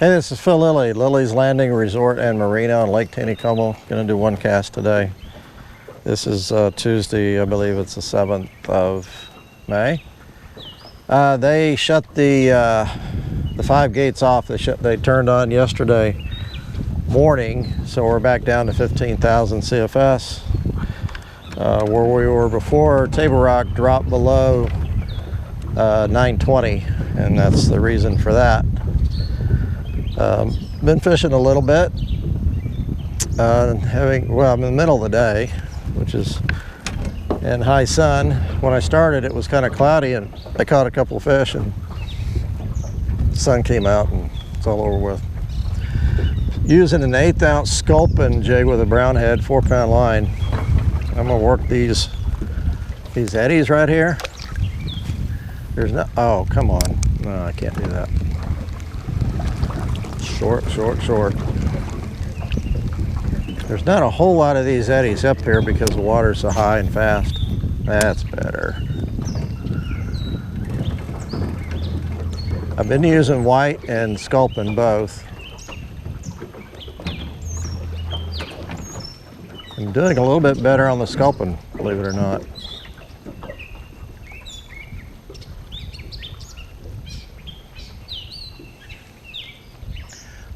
Hey, this is Phil Lilley, Lilley's Landing Resort and Marina on Lake Taneycomo. Going to do one cast today. This is Tuesday, I believe it's the 7th of May. They shut the 5 gates off. They turned on yesterday morning, so we're back down to 15,000 CFS. Where we were before, Table Rock dropped below 920, and that's the reason for that. Been fishing a little bit, I'm in the middle of the day, which is in high sun. When I started, it was kind of cloudy, and I caught a couple of fish, and the sun came out, and it's all over with. Using an 1/8 ounce sculpin jig with a brown head, 4-pound line. I'm gonna work these eddies right here. There's no, oh, come on. No, I can't do that. Short, short, short. There's not a whole lot of these eddies up here because the water's so high and fast. That's better. I've been using white and sculpin both. I'm doing a little bit better on the sculpin, believe it or not.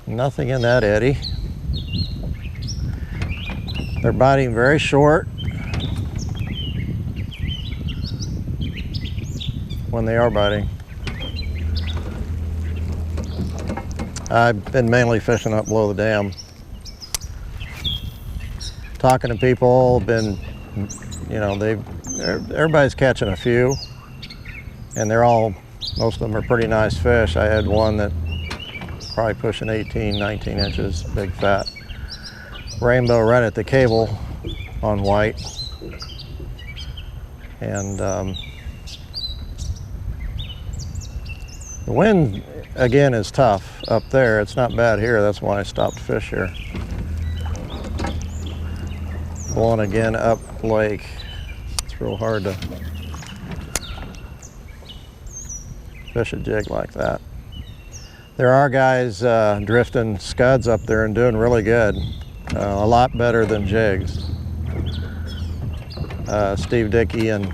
Nothing in that eddy. They're biting very short when they are biting. I've been mainly fishing up below the dam. Talking to people, everybody's catching a few, and most of them are pretty nice fish. I had one that probably pushing 18, 19 inches, big fat rainbow right at the cable on white. And the wind again is tough up there. It's not bad here. That's why I stopped to fish here. Blowing again up lake. It's real hard to fish a jig like that. There are guys drifting scuds up there and doing really good. A lot better than jigs. Steve Dickey and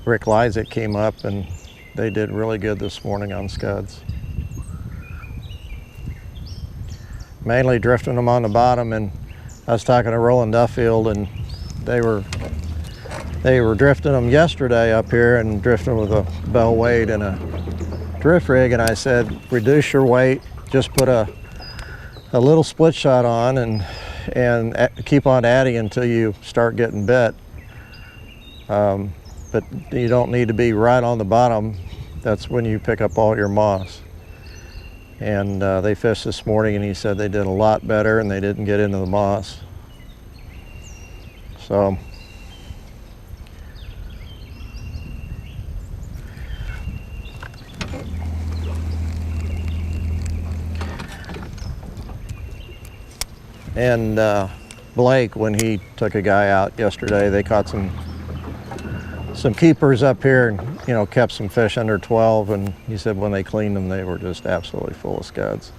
Rick Lysick came up and they did really good this morning on scuds. Mainly drifting them on the bottom, and I was talking to Roland Duffield, and they were drifting them yesterday up here and drifting with a bell weight and a drift rig, and I said, reduce your weight, just put a little split shot on and keep on adding until you start getting bit. But you don't need to be right on the bottom. That's when you pick up all your moss. And they fished this morning, and he said they did a lot better and they didn't get into the moss. So and Blake, when he took a guy out yesterday, they caught some keepers up here and kept some fish under 12, and he said when they cleaned them they were just absolutely full of scuds.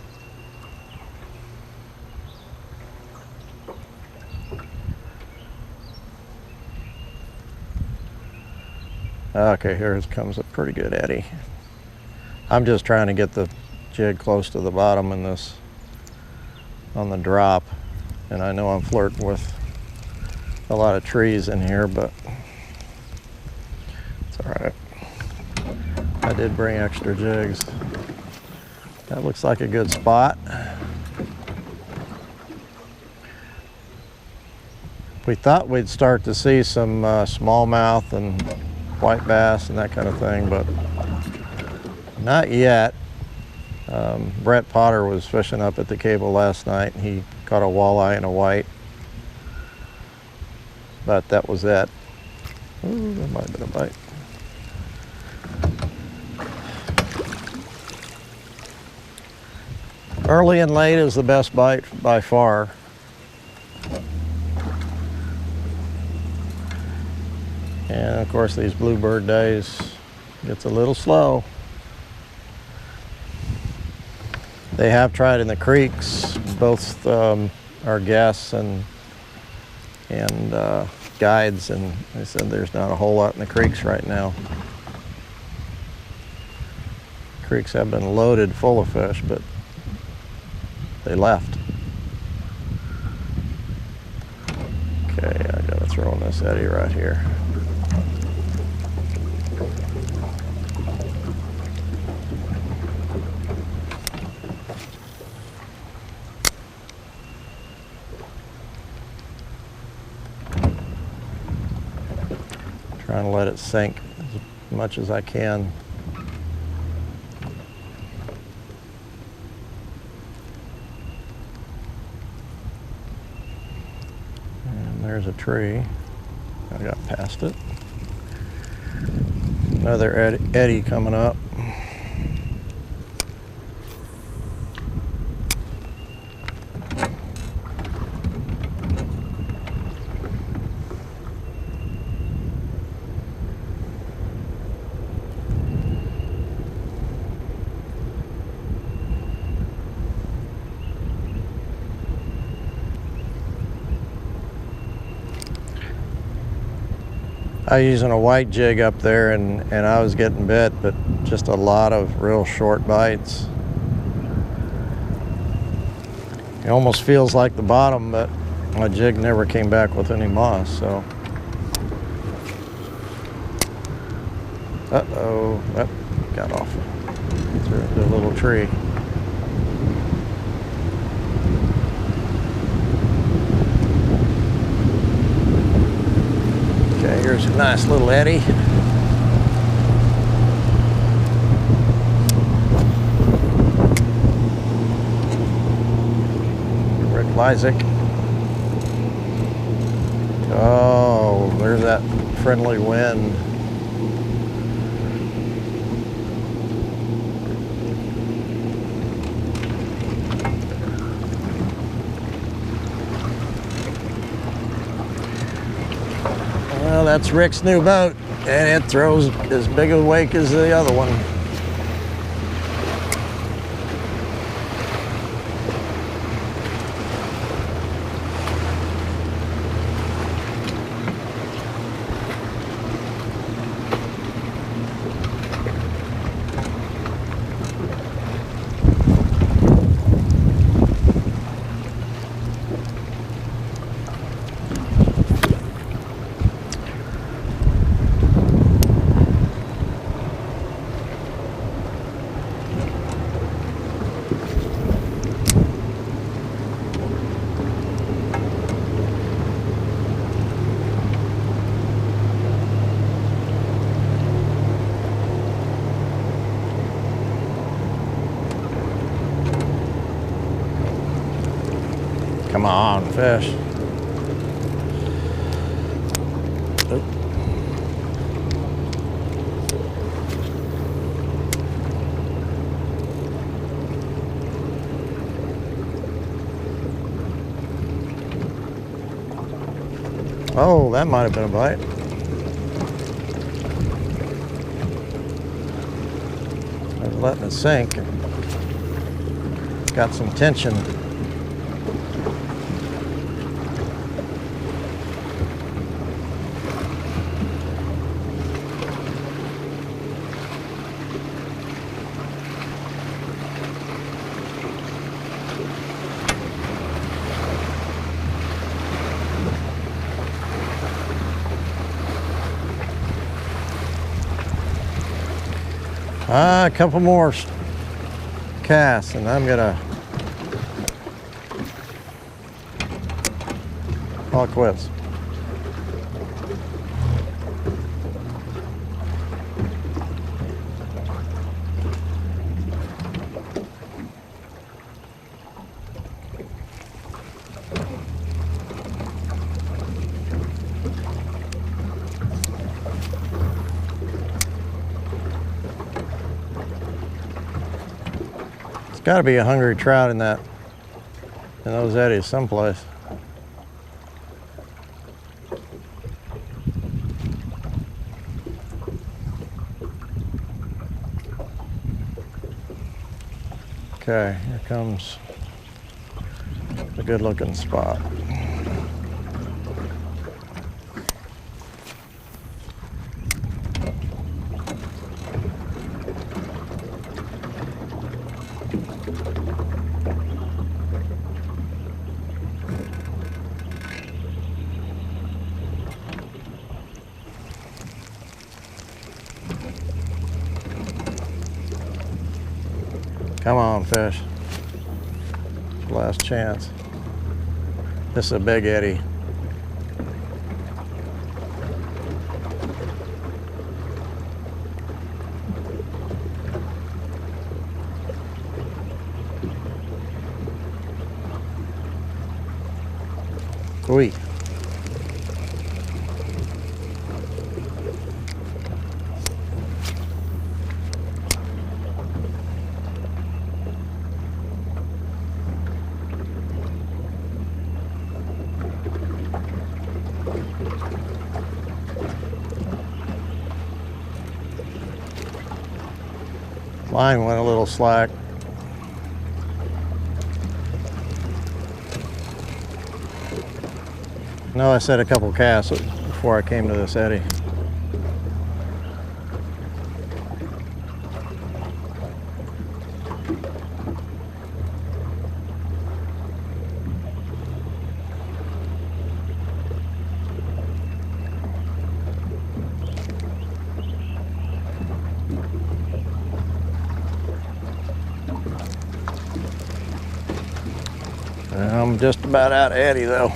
Okay, here comes a pretty good eddy. I'm just trying to get the jig close to the bottom in this on the drop, and I know I'm flirting with a lot of trees in here, but it's all right. I did bring extra jigs. That looks like a good spot. We thought we'd start to see some smallmouth and white bass and that kind of thing, but not yet. Brett Potter was fishing up at the cable last night, and he caught a walleye and a white, but that was it. Ooh, that might have been a bite. Early and late is the best bite by far. And of course these bluebird days gets a little slow. They have tried in the creeks, both our guests and guides, and they said there's not a whole lot in the creeks right now. Creeks have been loaded full of fish, but they left. Okay, I gotta throw in this eddy right here. Trying to let it sink as much as I can. And there's a tree. I got past it. Another eddy coming up. I was using a white jig up there, and I was getting bit, but just a lot of real short bites. It almost feels like the bottom, but my jig never came back with any moss, so. Uh-oh, that got off through the little tree. Okay, here's a nice little eddy. Rick Lysick. Oh, there's that friendly wind. Well, that's Rick's new boat, and it throws as big a wake as the other one. Come on, fish. Oop. Oh, that might have been a bite. I was letting it sink. Got some tension. A couple more casts, and I'm gonna call it quits. Got to be a hungry trout in those eddies someplace. Okay, here comes a good looking spot. Come on, fish. Last chance. This is a big eddy. Oi. Line went a little slack. No, I set a couple casts before I came to this eddy. I'm just about out of eddy though.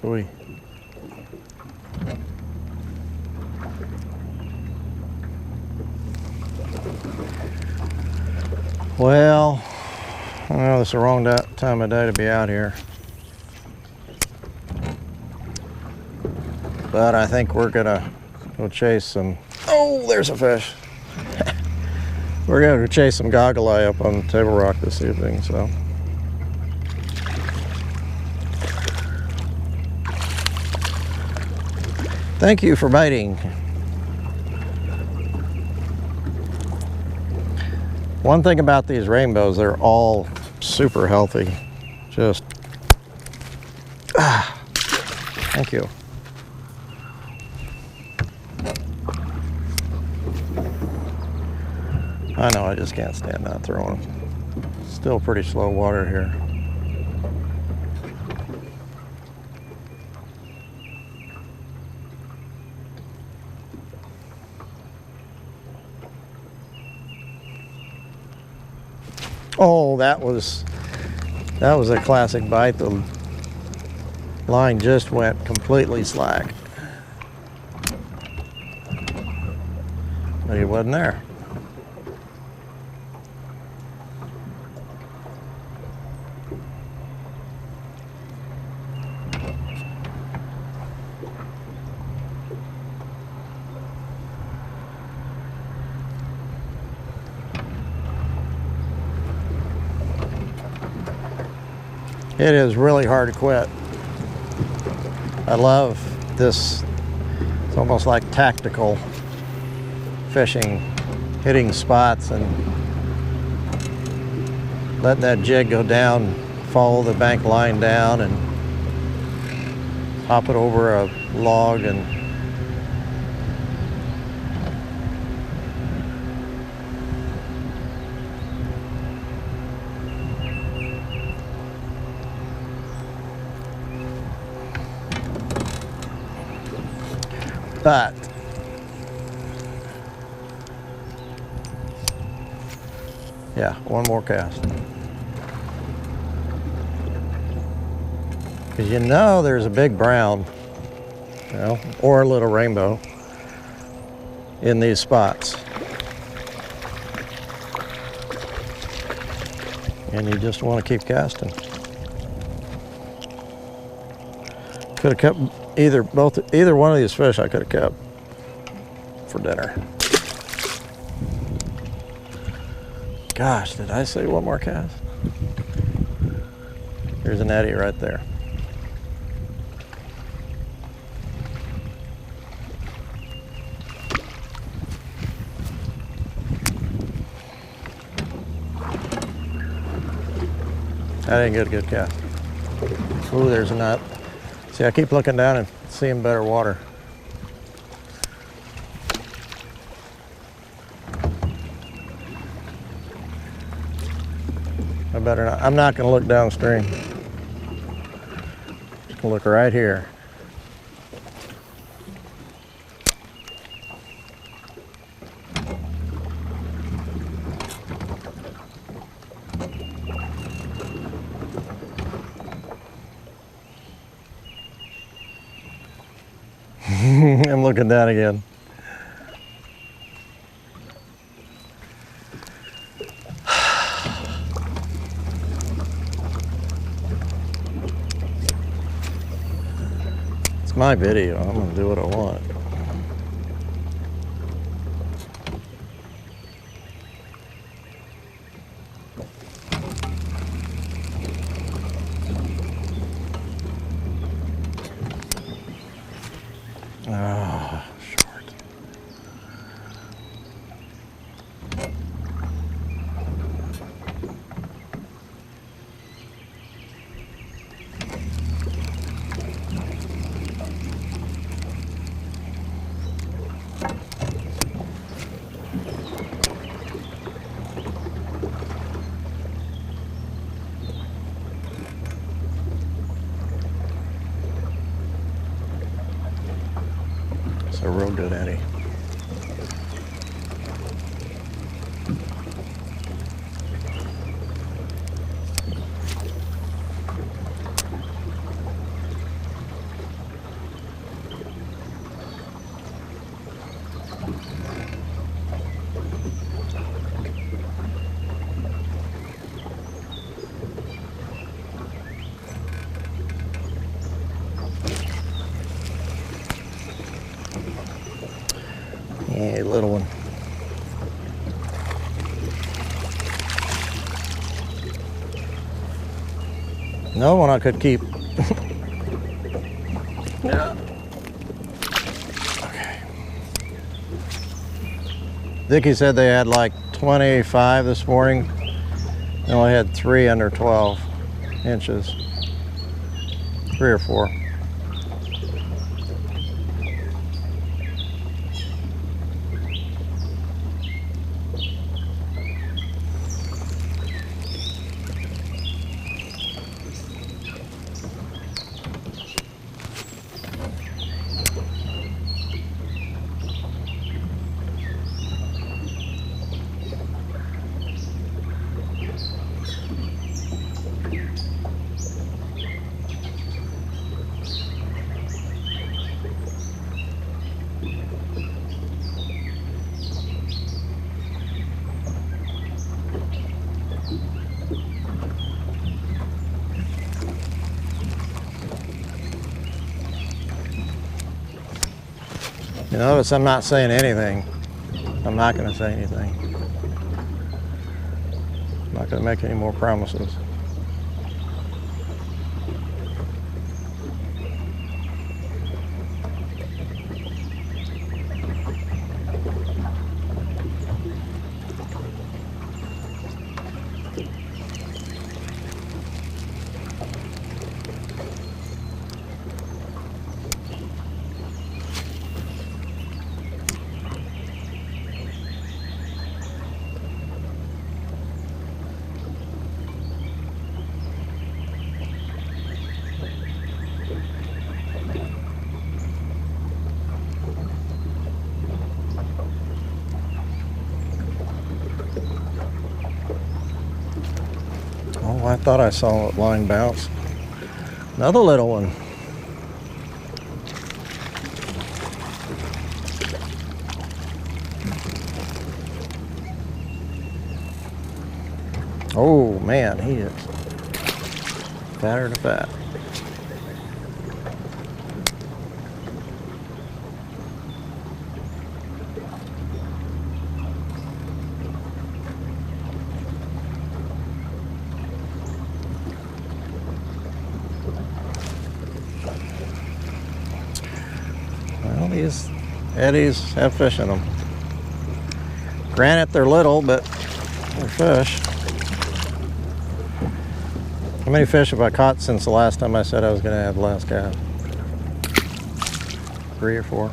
Oy. Well, I know this is the wrong time of day to be out here, but I think we're gonna go chase some. Oh, there's a fish. We're gonna go chase some goggle eye up on Table Rock this evening. So, thank you for biting. One thing about these rainbows, they're all super healthy. Just, thank you. I know I just can't stand not throwing them. Still pretty slow water here. Oh, that was a classic bite. The line just went completely slack. But he wasn't there. It is really hard to quit. I love this. It's almost like tactical fishing, hitting spots and letting that jig go down, follow the bank line down and hop it over a log and but yeah, one more cast. Because you know there's a big brown, you know, or a little rainbow in these spots. And you just want to keep casting. Could have kept either one of these fish I could have kept for dinner. Gosh, did I say one more cast? There's an eddy right there. That didn't get a good cast. Ooh, there's a nut. See, I keep looking down and seeing better water. I better not. I'm not going to look downstream. Just going to look right here. I'm looking down again. It's my video. I'm gonna do what I want. Oh, short. It's a real good eddy. Yeah, little one. No one I could keep. Yeah. Okay. Vicky said they had like 25 this morning. They only had 3 under 12 inches. 3 or 4. You notice I'm not saying anything. I'm not going to say anything. I'm not going to make any more promises. Oh, I thought I saw a line bounce. Another little one. Oh man, he is fatter than fat. Well, these eddies have fish in them. Granted, they're little, but they're fish. How many fish have I caught since the last time I said I was going to have the last cast? 3 or 4.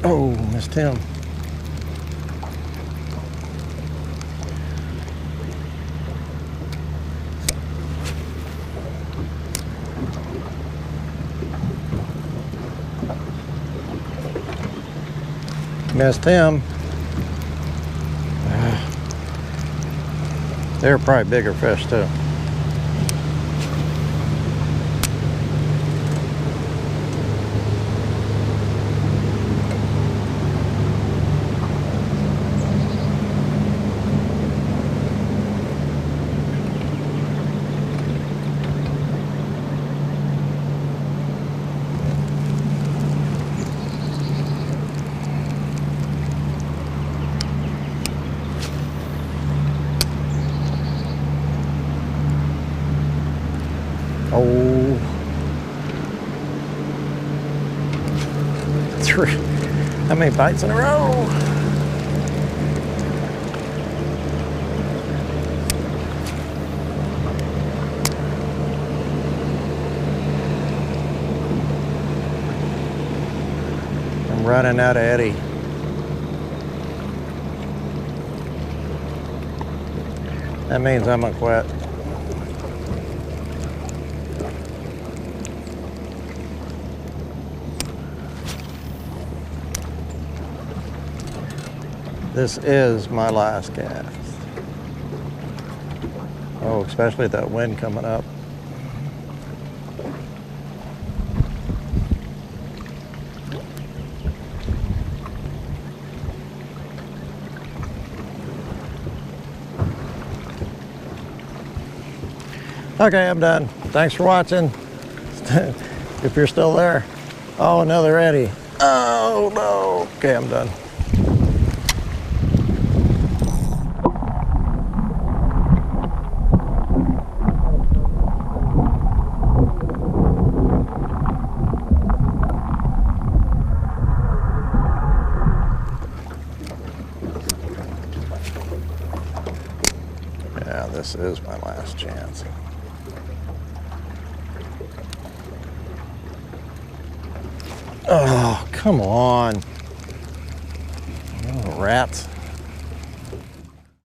Oh, missed him. Missed him. They're probably bigger fish too. Oh, 3. How many bites in a row? I'm running out of eddy. That means I'm gonna quit. This is my last cast. Oh, especially that wind coming up. Okay, I'm done. Thanks for watching. If you're still there. Oh, another eddy. Oh, no. Okay, I'm done. Yeah, this is my last chance. Oh, come on. Oh, rats.